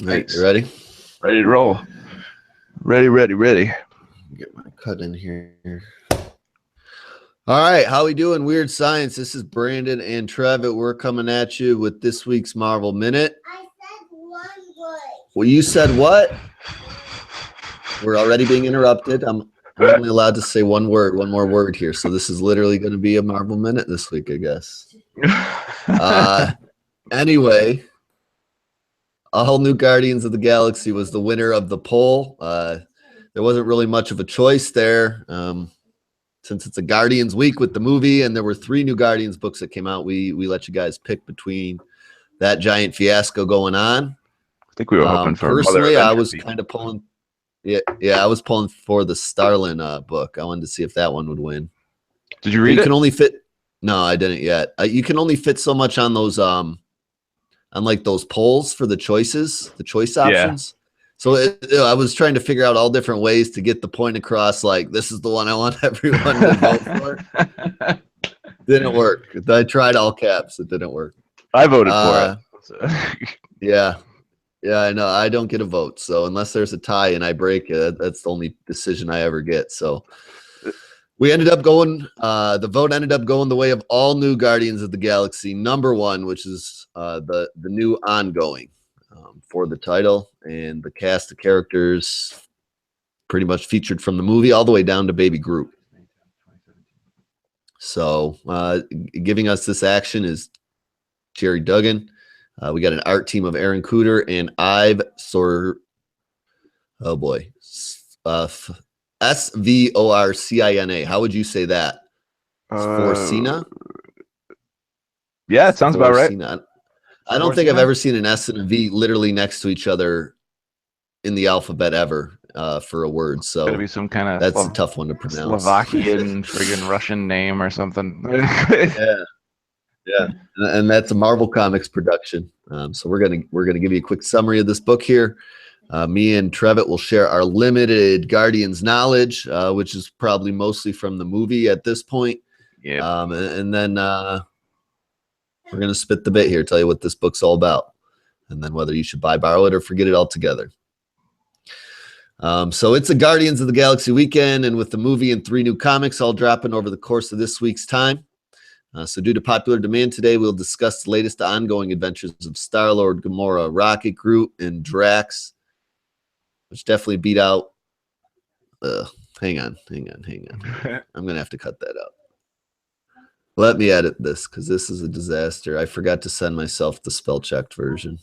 Right, you ready? Ready to roll. Ready. Get my cut in here. All right, how we doing, Weird Science? This is Brandon and Trevitt. We're coming at you with this week's Marvel Minute. I said one word. Well, you said what? We're already being interrupted. I'm only allowed to say one more word here. So this is literally going to be a Marvel Minute this week, I guess. Anyway, A Whole New Guardians of the Galaxy was the winner of the poll. There wasn't really much of a choice there. Since it's a Guardians week with the movie and there were 3 new Guardians books that came out, we let you guys pick between that giant fiasco going on. I think we were hoping for personally, I was kind of pulling. Yeah, I was pulling for the Starlin book. I wanted to see if that one would win. Did you read it? You can only fit. No, I didn't yet. You can only fit so much on those on like those polls for the choices, the choice options. So I was trying to figure out all different ways to get the point across. Like, this is the one I want everyone to vote for. Didn't work. I tried all caps. It didn't work. I voted for it. Yeah, I know. I don't get a vote. So unless there's a tie and I break it, that's the only decision I ever get. So we ended up going, the vote ended up going the way of All New Guardians of the Galaxy #1, which is the new ongoing for the title, and the cast of characters pretty much featured from the movie all the way down to Baby Groot. So giving us this action is Jerry Duggan. We got an art team of Aaron Cooter and Ive Svorcina. How would you say that? Svorcina? Yeah, it sounds about right. I don't think I've ever seen an S and a V literally next to each other in the alphabet ever for a word. So it's gonna be some kind of that's a tough one to pronounce. Slovakian friggin' Russian name or something. Yeah, and that's a Marvel Comics production. So we're gonna give you a quick summary of this book here. Me and Trevitt will share our limited Guardians knowledge, which is probably mostly from the movie at this point. Yeah, and then we're gonna spit the bit here, tell you what this book's all about, and then whether you should borrow it or forget it altogether. So it's a Guardians of the Galaxy weekend, and with the movie and 3 new comics all dropping over the course of this week's time. So due to popular demand today, we'll discuss the latest ongoing adventures of Star-Lord, Gamora, Rocket, Groot, and Drax, which definitely beat out. Hang on. I'm going to have to cut that out. Let me edit this because this is a disaster. I forgot to send myself the spell-checked version.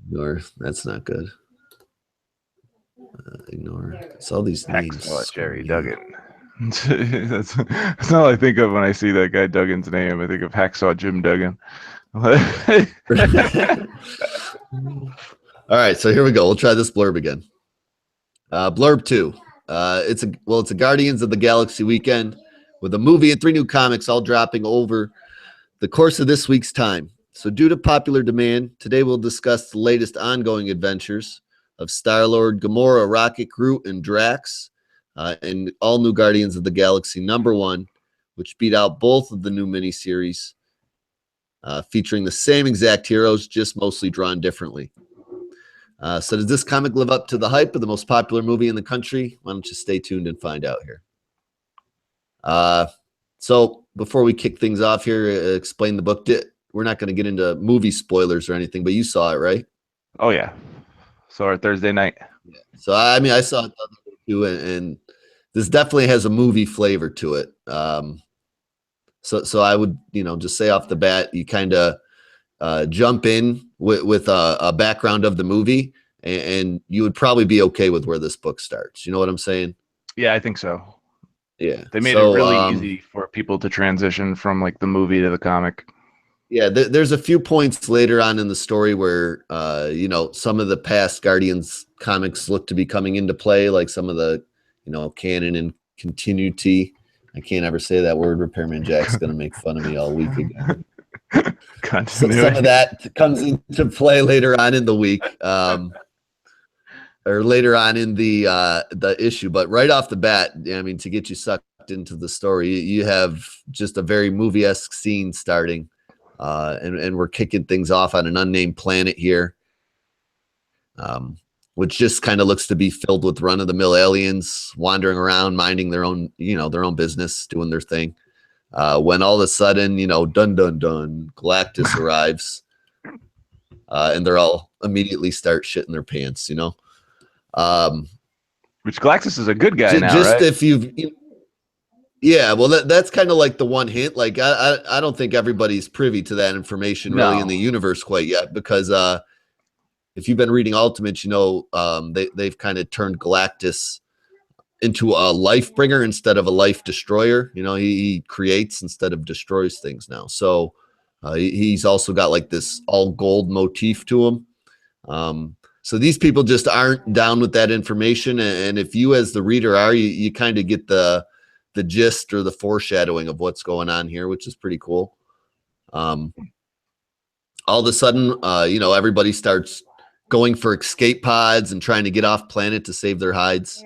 Ignore. That's not good. Ignore. It's all these names. Jerry Duggan. That's all I think of when I see that guy Duggan's name. I think of Hacksaw Jim Duggan. All right, so here we go. We'll try this blurb again. Blurb 2. It's a Guardians of the Galaxy weekend with a movie and 3 new comics all dropping over the course of this week's time. So due to popular demand, today we'll discuss the latest ongoing adventures of Star-Lord, Gamora, Rocket, Groot, and Drax, and All New Guardians of the Galaxy #1, which beat out both of the new miniseries, featuring the same exact heroes, just mostly drawn differently. So does this comic live up to the hype of the most popular movie in the country? Why don't you stay tuned and find out here. So before we kick things off here, explain the book. We're not going to get into movie spoilers or anything, but you saw it, right? Oh, yeah. Saw it Thursday night. Yeah. So, I mean, I saw it the other day too, and this definitely has a movie flavor to it. So I would, just say off the bat, you kind of jump in with a background of the movie, and you would probably be okay with where this book starts. You know what I'm saying? Yeah, I think so. Yeah, They made so, it really easy for people to transition from like the movie to the comic. Yeah, there's a few points later on in the story where, you know, some of the past Guardians comics look to be coming into play, like some of the, you know, canon and continuity. I can't ever say that word. Repairman Jack's going to make fun of me all week again. So some of that comes into play later on in the week, or later on in the issue. But right off the bat, I mean, to get you sucked into the story, you have just a very movie-esque scene starting. And we're kicking things off on an unnamed planet here, which just kind of looks to be filled with run-of-the-mill aliens wandering around, minding their own, you know, their own business, doing their thing. When all of a sudden, you know, dun dun dun, Galactus arrives, and they're all immediately start shitting their pants, you know. Which Galactus is a good guy now, just right? if yeah, well, that's kind of like the one hint. Like, I don't think everybody's privy to that information really in the universe quite yet, because if you've been reading Ultimates, you know, they've kind of turned Galactus into a life bringer instead of a life destroyer. You know, he creates instead of destroys things now. So he's also got like this all gold motif to him. So these people just aren't down with that information, and if you as the reader are, you kind of get the gist or the foreshadowing of what's going on here, which is pretty cool. All of a sudden, you know, everybody starts going for escape pods and trying to get off planet to save their hides.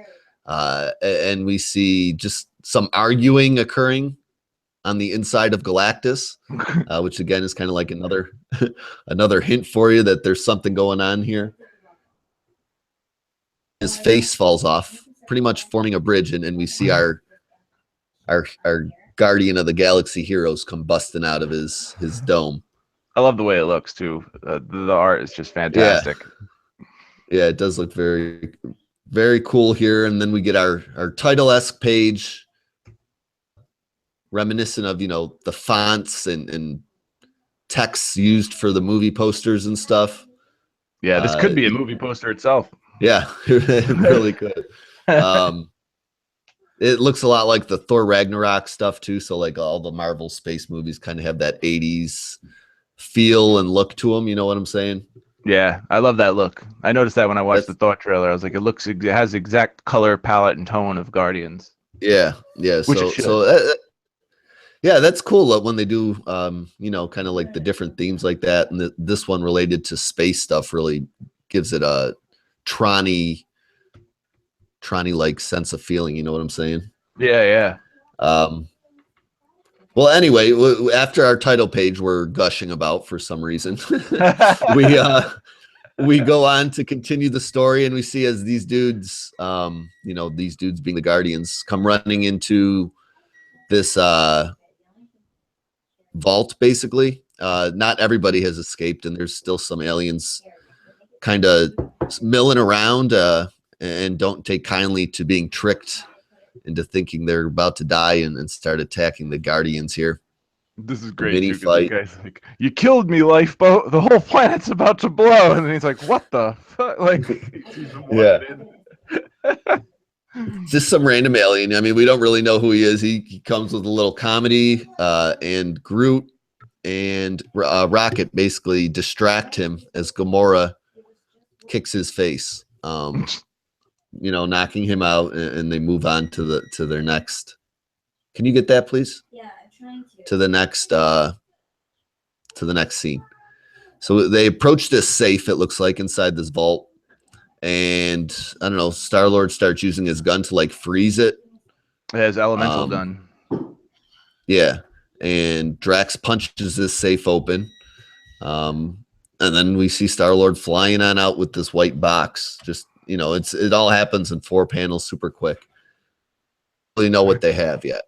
And we see just some arguing occurring on the inside of Galactus, which again is kind of like another another hint for you that there's something going on here. His face falls off, pretty much forming a bridge, and we see our Guardian of the Galaxy heroes come busting out of his dome. I love the way it looks too. The art is just fantastic. Yeah, it does look very, very cool here. And then we get our title-esque page, reminiscent of, you know, the fonts and texts used for the movie posters and stuff. Yeah, this could be a movie poster itself. Yeah, it really could. It looks a lot like the Thor Ragnarok stuff too. So like all the Marvel space movies kind of have that 80s feel and look to them. You know what I'm saying? Yeah, I love that look. I noticed that when I watched the Thor trailer. I was like, it has exact color palette and tone of Guardians. Yeah, yeah. Yeah, that's cool when they do, you know, kind of like the different themes like that. And this one related to space stuff really gives it a Tronny-like sense of feeling. You know what I'm saying? Yeah. Well, anyway, after our title page we're gushing about for some reason, we go on to continue the story, and we see as these dudes, you know, these dudes being the Guardians, come running into this vault, basically. Not everybody has escaped, and there's still some aliens kind of milling around and don't take kindly to being tricked into thinking they're about to die and start attacking the Guardians here. This is great. Mini fight. The guy's like, "You killed me, lifeboat. The whole planet's about to blow." And then he's like, "What the fuck?" Like, yeah. Just some random alien. I mean, we don't really know who he is. He comes with a little comedy, and Groot and Rocket basically distract him as Gamora kicks his face. You know, knocking him out, and they move on to their next. Can you get that, please? Yeah, I'm trying to. To the next scene. So they approach this safe, it looks like, inside this vault, and I don't know, Star-Lord starts using his gun to like freeze it. It has elemental gun. Yeah, and Drax punches this safe open, and then we see Star-Lord flying on out with this white box. Just, you know, it all happens in 4 panels, super quick. Really know what they have yet.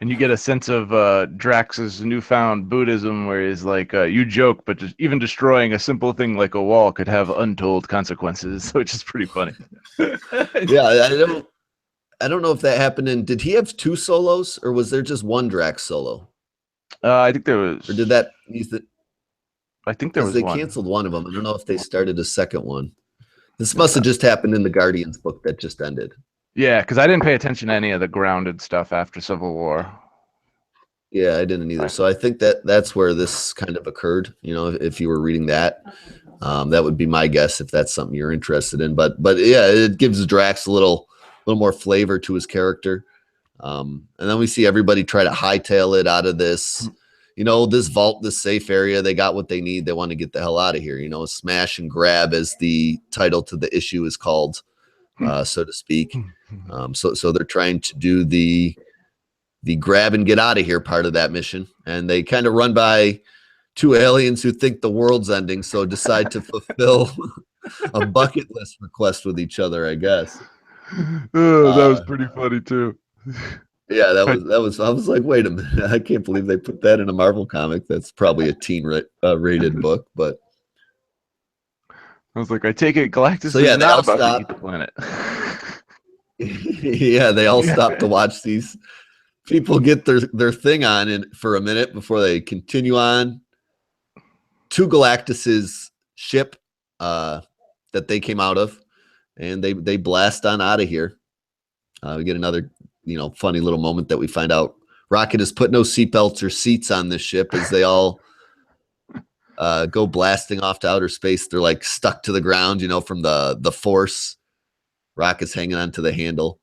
And you get a sense of Drax's newfound Buddhism, where he's like, you joke, but just even destroying a simple thing like a wall could have untold consequences, which is pretty funny. Yeah, I don't know if that happened in. Did he have 2 solos, or was there just one Drax solo? I think there was. Or did that? I think there was they one. canceled one of them. I don't know if they started a second one. This must have just happened in the Guardians book that just ended. Yeah, because I didn't pay attention to any of the grounded stuff after Civil War. Yeah, I didn't either. So I think that that's where this kind of occurred. You know, if you were reading that, that would be my guess if that's something you're interested in. But yeah, it gives Drax a little more flavor to his character. And then we see everybody try to hightail it out of this, you know, this vault, this safe area. They got what they need. They want to get the hell out of here. You know, smash and grab, as the title to the issue is called, so to speak. So they're trying to do the grab and get out of here part of that mission, and they kind of run by two aliens who think the world's ending, so decide to fulfill a bucket list request with each other, I guess. Oh, that was pretty funny too. Yeah, that was. I was like, wait a minute, I can't believe they put that in a Marvel comic. That's probably a teen rated book, but I was like, I take it Galactus So, yeah, is they all not about to stop. eat the planet. yeah, they all stop to watch these people get their thing on and for a minute before they continue on to Galactus's ship that they came out of, and they blast on out of here. We get another, you know, funny little moment that we find out Rocket has put no seatbelts or seats on this ship as they all go blasting off to outer space. They're like stuck to the ground, you know, from the force. Rocket's hanging onto the handle.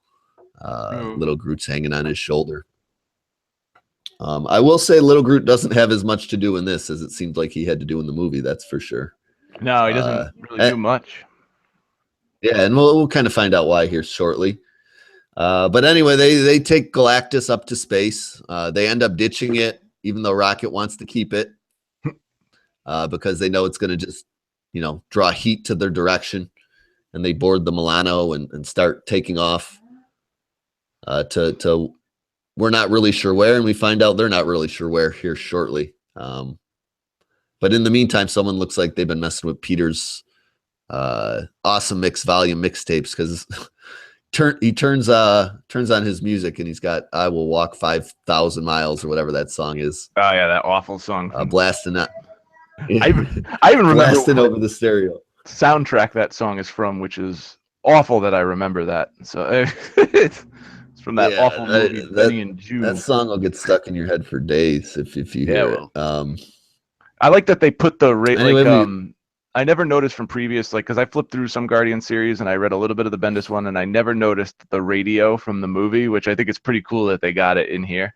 Little Groot's hanging on his shoulder. I will say Little Groot doesn't have as much to do in this as it seemed like he had to do in the movie. That's for sure. No, he doesn't really do much. Yeah, and we'll kind of find out why here shortly. But anyway, they take Galactus up to space. They end up ditching it, even though Rocket wants to keep it, because they know it's going to just, you know, draw heat to their direction. And they board the Milano and start taking off to we're not really sure where, and we find out they're not really sure where here shortly. But in the meantime, someone looks like they've been messing with Peter's awesome mix volume mixtapes, because he turns on his music and he's got "I Will Walk 5,000 Miles" or whatever that song is. Oh yeah, that awful song. Blasting that. I even remember blasting over the stereo. Soundtrack that song is from, which is awful that I remember that. So it's from that awful movie, Benny and June. That song will get stuck in your head for days if you hear it. I like that they put the Anyway, I never noticed from previous, like, because I flipped through some Guardian series and I read a little bit of the Bendis one, and I never noticed the radio from the movie, which I think it's pretty cool that they got it in here.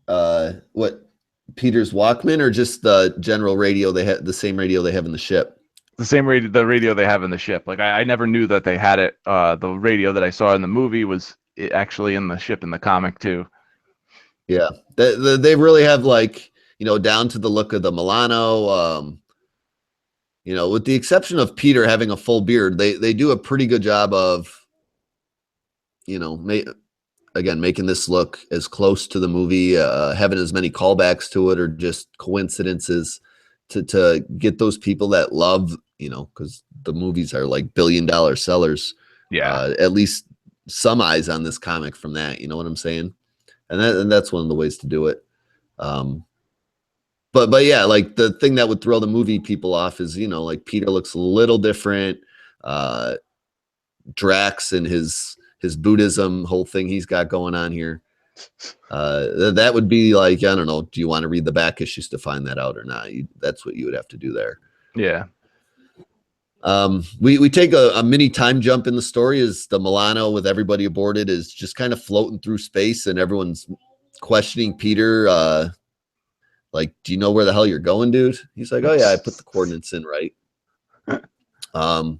What, Peter's Walkman, or just the general radio they had, the same radio they have in the ship? The same radio, the radio they have in the ship. Like I never knew that they had it. The radio that I saw in the movie was actually in the ship in the comic too. Yeah, they really have, like, you know, down to the look of the Milano. You know, with the exception of Peter having a full beard, they do a pretty good job of, you know, making this look as close to the movie, having as many callbacks to it or just coincidences to get those people that love, you know, because the movies are like billion-dollar sellers. Yeah, at least some eyes on this comic from that. You know what I'm saying? And that's one of the ways to do it. But yeah, like the thing that would throw the movie people off is, you know, like Peter looks a little different. Drax and his Buddhism whole thing he's got going on here. That would be like, I don't know, do you want to read the back issues to find that out or not? That's what you would have to do there. Yeah. We take a mini time jump in the story as the Milano, with everybody aboard it, is just kind of floating through space, and everyone's questioning Peter. Like, do you know where the hell you're going, dude? He's like, oh yeah, I put the coordinates in right. And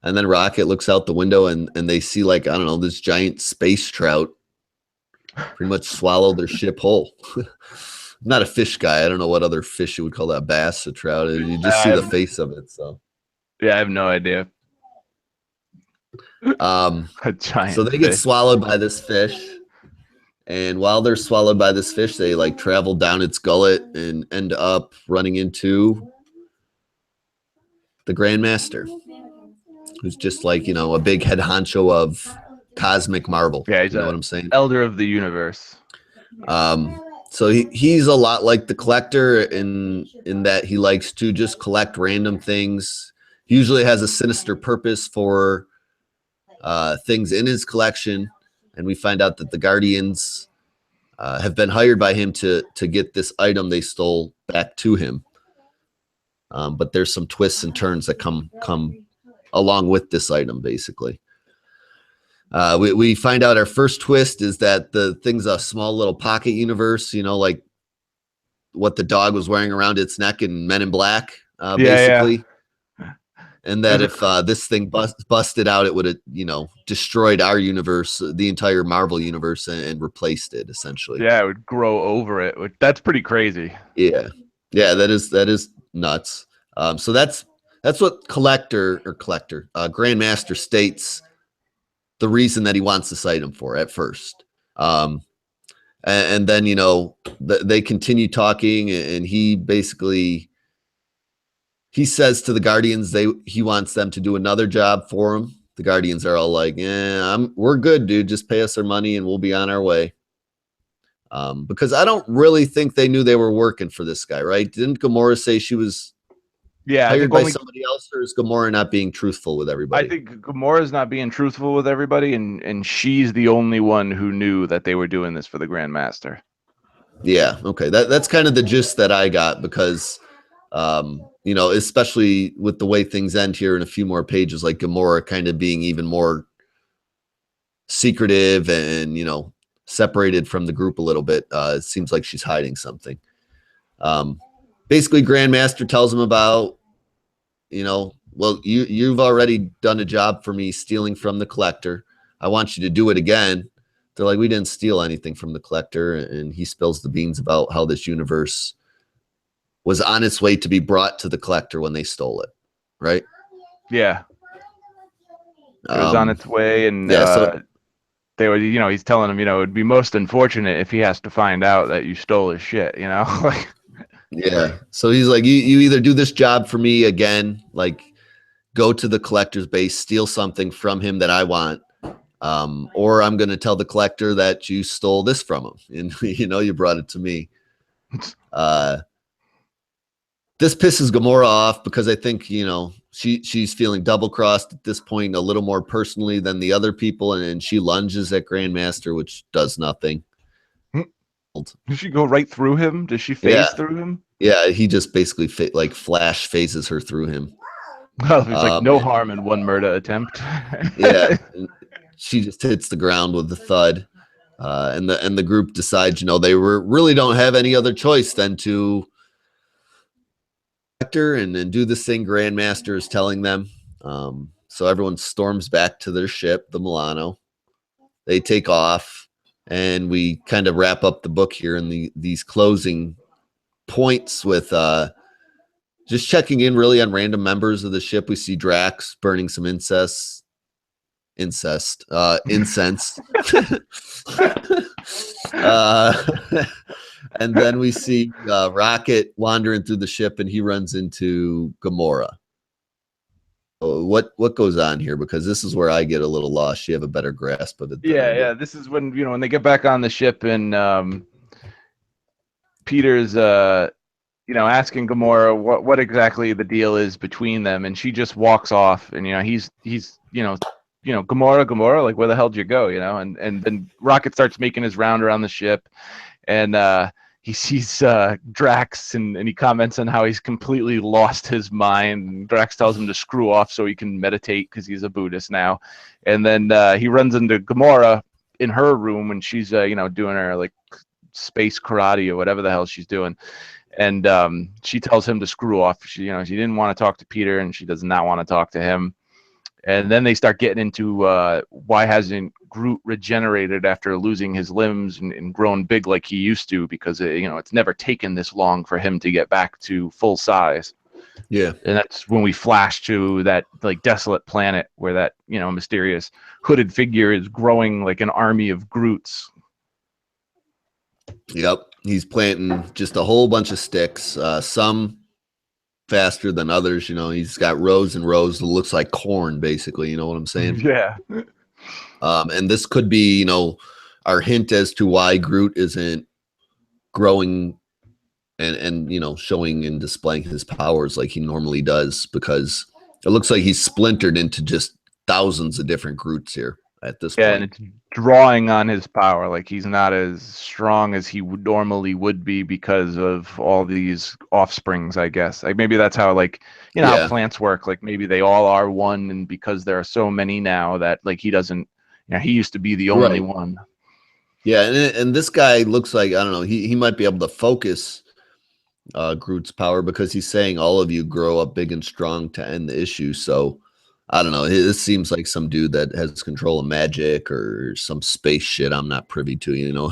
then Rocket looks out the window and they see, like, I don't know, this giant space trout pretty much swallow their ship whole. I'm not a fish guy. I don't know what other fish you would call that, bass, a trout. You just see the face of it. So yeah, I have no idea. A giant so they get swallowed by this fish. And while they're swallowed by this fish, they like travel down its gullet and end up running into the Grandmaster, who's just like, you know, a big head honcho of cosmic Marvel. Yeah, he's you know what I'm saying? Elder of the universe. So he's a lot like the Collector in that he likes to just collect random things. He usually has a sinister purpose for things in his collection, and we find out that the Guardians have been hired by him to get this item they stole back to him. But there's some twists and turns that come along with this item, basically. We find out our first twist is that the thing's a small little pocket universe, you know, like what the dog was wearing around its neck in Men in Black, basically. And that if this thing busted out, it would have, you know, destroyed our universe, the entire Marvel universe, and replaced it, essentially. Yeah, it would grow over it. That's pretty crazy. Yeah, that is nuts. So that's what Grandmaster states the reason that he wants this item for at first. And then, you know, they continue talking, and he basically, he says to the Guardians he wants them to do another job for him. The Guardians are all like, we're good, dude. Just pay us our money and we'll be on our way. Because I don't really think they knew they were working for this guy, right? Didn't Gamora say she was hired by somebody else, or is Gamora not being truthful with everybody? I think Gamora's not being truthful with everybody, and she's the only one who knew that they were doing this for the Grandmaster. Yeah, okay. That's kind of the gist that I got, because you know, especially with the way things end here in a few more pages, like Gamora kind of being even more secretive and, you know, separated from the group a little bit. It seems like she's hiding something. Basically, Grandmaster tells him about, you know, well, you've already done a job for me stealing from the Collector. I want you to do it again. They're like, we didn't steal anything from the Collector, and he spills the beans about how this universe was on its way to be brought to the Collector when they stole it, right? Yeah. It was on its way, and so they were, you know, he's telling him, you know, it'd be most unfortunate if he has to find out that you stole his shit, you know? Like, yeah. So he's like, you either do this job for me again, like go to the Collector's base, steal something from him that I want, or I'm going to tell the Collector that you stole this from him and, you know, you brought it to me. This pisses Gamora off because I think, you know, she's feeling double crossed at this point, a little more personally than the other people, and she lunges at Grandmaster, which does nothing. Does she go right through him? Does she phase through him? Yeah, he just basically like flash phases her through him. Well, it's like no harm in one murder attempt. Yeah, she just hits the ground with the thud, and the group decides, you know, they really don't have any other choice than to and do this thing Grandmaster is telling them. So everyone storms back to their ship, the Milano. They take off, and we kind of wrap up the book here in these closing points with just checking in really on random members of the ship. We see Drax burning some incense. And then we see Rocket wandering through the ship, and he runs into Gamora. What goes on here? Because this is where I get a little lost. You have a better grasp of it. Yeah. This is when, you know, when they get back on the ship, and Peter's you know, asking Gamora what exactly the deal is between them, and she just walks off, and, you know, he's you know, Gamora, like, where the hell did you go, you know? And then Rocket starts making his round around the ship, and he sees Drax, and he comments on how he's completely lost his mind. And Drax tells him to screw off so he can meditate because he's a Buddhist now. And then he runs into Gamora in her room, and she's you know, doing her like space karate or whatever the hell she's doing. And she tells him to screw off. She didn't want to talk to Peter, and she does not want to talk to him. And then they start getting into why hasn't Groot regenerated after losing his limbs and grown big like he used to, because you know, it's never taken this long for him to get back to full size. Yeah. And that's when we flash to that like desolate planet where that, you know, mysterious hooded figure is growing like an army of Groots. Yep. He's planting just a whole bunch of sticks, some faster than others. You know, he's got rows and rows that looks like corn, basically. You know what I'm saying? Yeah. And this could be, you know, our hint as to why Groot isn't growing and you know, showing and displaying his powers like he normally does, because it looks like he's splintered into just thousands of different Groots here at this Yeah, point. and it's drawing on his power. Like he's not as strong as he would normally would be because of all these offsprings, I guess. Like maybe that's how, like, you know, Yeah. how plants work. Like maybe they all are one, and because there are so many now that like he doesn't, you know, he used to be the only Right. one. Yeah, and this guy looks like, I don't know, he might be able to focus Groot's power because he's saying all of you grow up big and strong to end the issue. So I don't know. This seems like some dude that has control of magic or some space shit I'm not privy to, you know.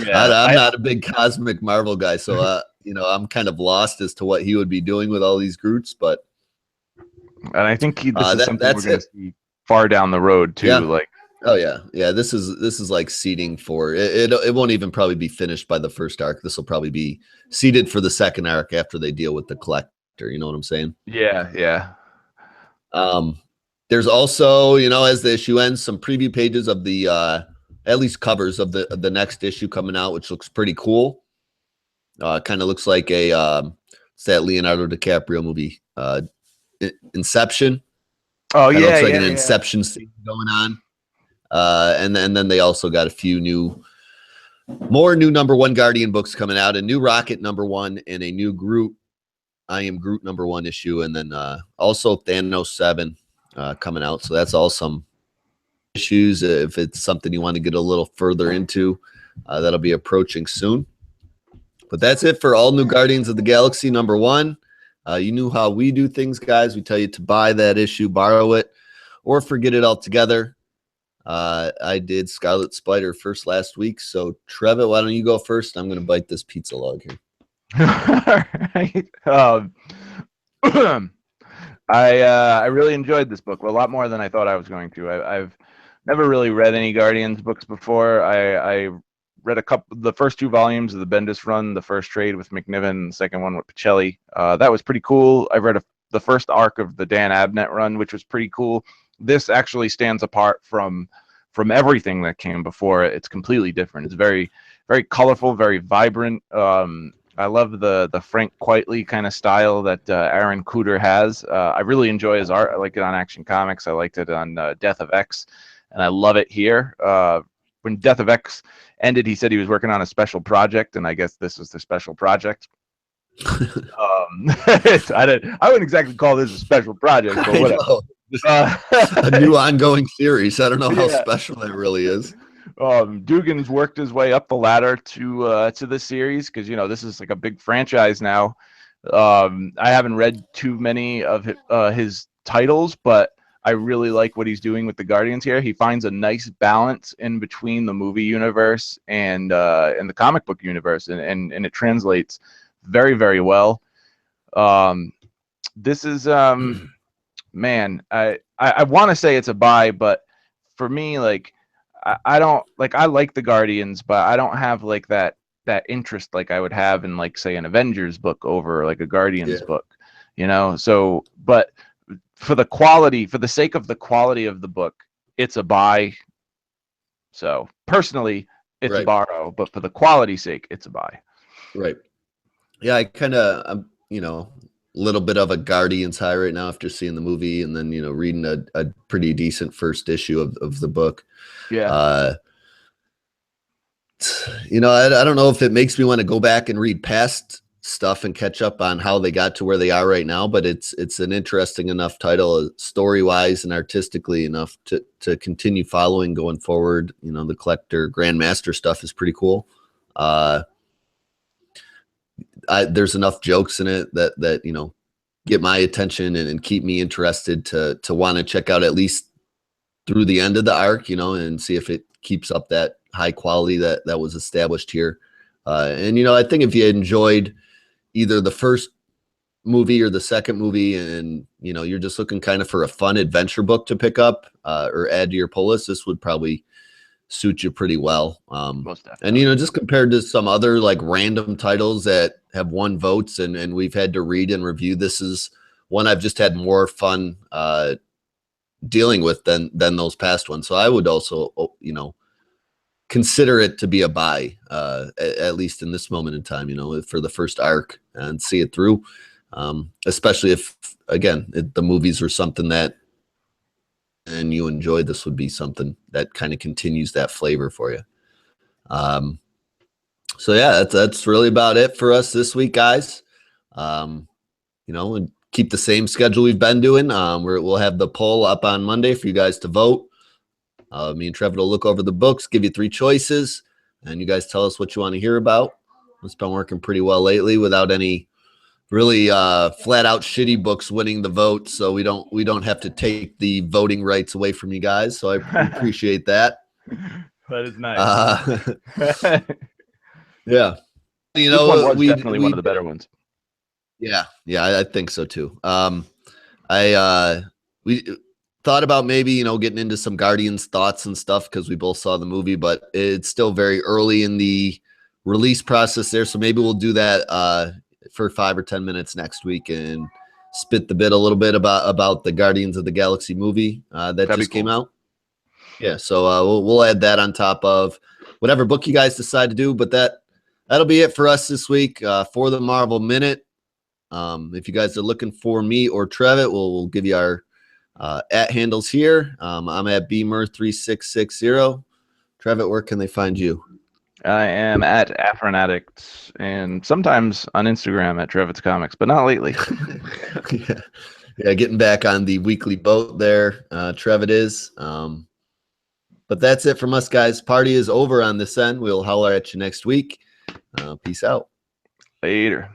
Yeah, I'm not a big cosmic Marvel guy, so you know, I'm kind of lost as to what he would be doing with all these Groots, but and I think this is something we're that's going it. to see far down the road too. Yeah. Like, Oh yeah. This is like seeding for it won't even probably be finished by the first arc. This will probably be seeded for the second arc after they deal with the collector. You know what I'm saying? yeah. There's also, you know, as the issue ends, some preview pages of the at least covers of the next issue coming out, which looks pretty cool. Kind of looks like it's that Leonardo DiCaprio movie, Inception. Oh Kinda yeah, looks like yeah, an yeah. Inception scene going on. And then they also got a few more new #1 Guardian books coming out, a new Rocket #1 and a new Groot, I Am Groot #1 issue, and then also Thanos 7 coming out. So that's all some issues. If it's something you want to get a little further into, that'll be approaching soon. But that's it for all new Guardians of the Galaxy #1. You knew how we do things, guys. We tell you to buy that issue, borrow it, or forget it altogether. I did Scarlet Spider first last week. So, Trevitt, why don't you go first? I'm going to bite this pizza log here. Right. I really enjoyed this book a lot more than I thought I was going to. I've never really read any Guardians books before. I read the first 2 volumes of the Bendis run, the first trade with McNiven, the second one with Pacelli. That was pretty cool. I read the first arc of the Dan Abnett run, which was pretty cool. This actually stands apart from everything that came before it. It's completely different. It's very, very colorful, very vibrant. I love the Frank Quitely kind of style that Aaron Kuder has. I really enjoy his art. I like it on Action Comics. I liked it on Death of X, and I love it here. When Death of X ended, he said he was working on a special project, and I guess this was the special project. I wouldn't exactly call this a special project, but whatever. A new ongoing series. I don't know how Yeah. special that really is. Dugan's worked his way up the ladder to the series because, you know, this is like a big franchise now. I haven't read too many of his titles, but I really like what he's doing with the Guardians here. He finds a nice balance in between the movie universe and the comic book universe, and it translates very, very well. This is man, I want to say it's a buy, but for me, like, I don't like. I like the Guardians, but I don't have like that interest like I would have in, like, say, an Avengers book over like a Guardians book, you know. So, but for the sake of the quality of the book, it's a buy. So personally, it's a borrow, but for the quality's sake, it's a buy. Right. Yeah, I'm, you know, a little bit of a Guardians high right now after seeing the movie and then, you know, reading a pretty decent first issue of the book. Yeah. You know, I don't know if it makes me want to go back and read past stuff and catch up on how they got to where they are right now, but it's an interesting enough title, story-wise and artistically enough to continue following going forward. You know, the Collector Grandmaster stuff is pretty cool. There's enough jokes in it that you know, get my attention and keep me interested to want to check out at least through the end of the arc, you know, and see if it keeps up that high quality that was established here. And you know, I think if you enjoyed either the first movie or the second movie, and you know, you're just looking kind of for a fun adventure book to pick up or add to your pull list, this would probably suit you pretty well. Most definitely. And you know, just compared to some other like random titles that have won votes and we've had to read and review, this is one I've just had more fun dealing with than those past ones. So I would also, you know, consider it to be a buy, at least in this moment in time, you know, for the first arc and see it through. Especially if, again, the movies were something that and you enjoy, this would be something that kind of continues that flavor for you. So yeah, that's really about it for us this week, guys. You know, and keep the same schedule we've been doing. We'll have the poll up on Monday for you guys to vote. Me and Trevor will look over the books, give you 3 choices, and you guys tell us what you want to hear about. It's been working pretty well lately without any really flat out shitty books winning the vote, so we don't have to take the voting rights away from you guys. So I appreciate that. That is nice. Yeah, you This one know, was definitely one of the better ones. Yeah, I think so too. We thought about maybe, you know, getting into some Guardians thoughts and stuff because we both saw the movie, but it's still very early in the release process there. So maybe we'll do that for 5 or 10 minutes next week and spit the bit a little bit about the Guardians of the Galaxy movie that just came out. Yeah, so we'll add that on top of whatever book you guys decide to do. But that'll be it for us this week for the Marvel Minute. If you guys are looking for me or Trevitt, we'll give you our at handles here. I'm at Beamer3660. Trevitt, where can they find you? I am at Afronaddict and sometimes on Instagram at Trevitt's Comics, but not lately. yeah, getting back on the weekly boat there. Trevitt is. But that's it from us, guys. Party is over on this end. We'll holler at you next week. Peace out. Later.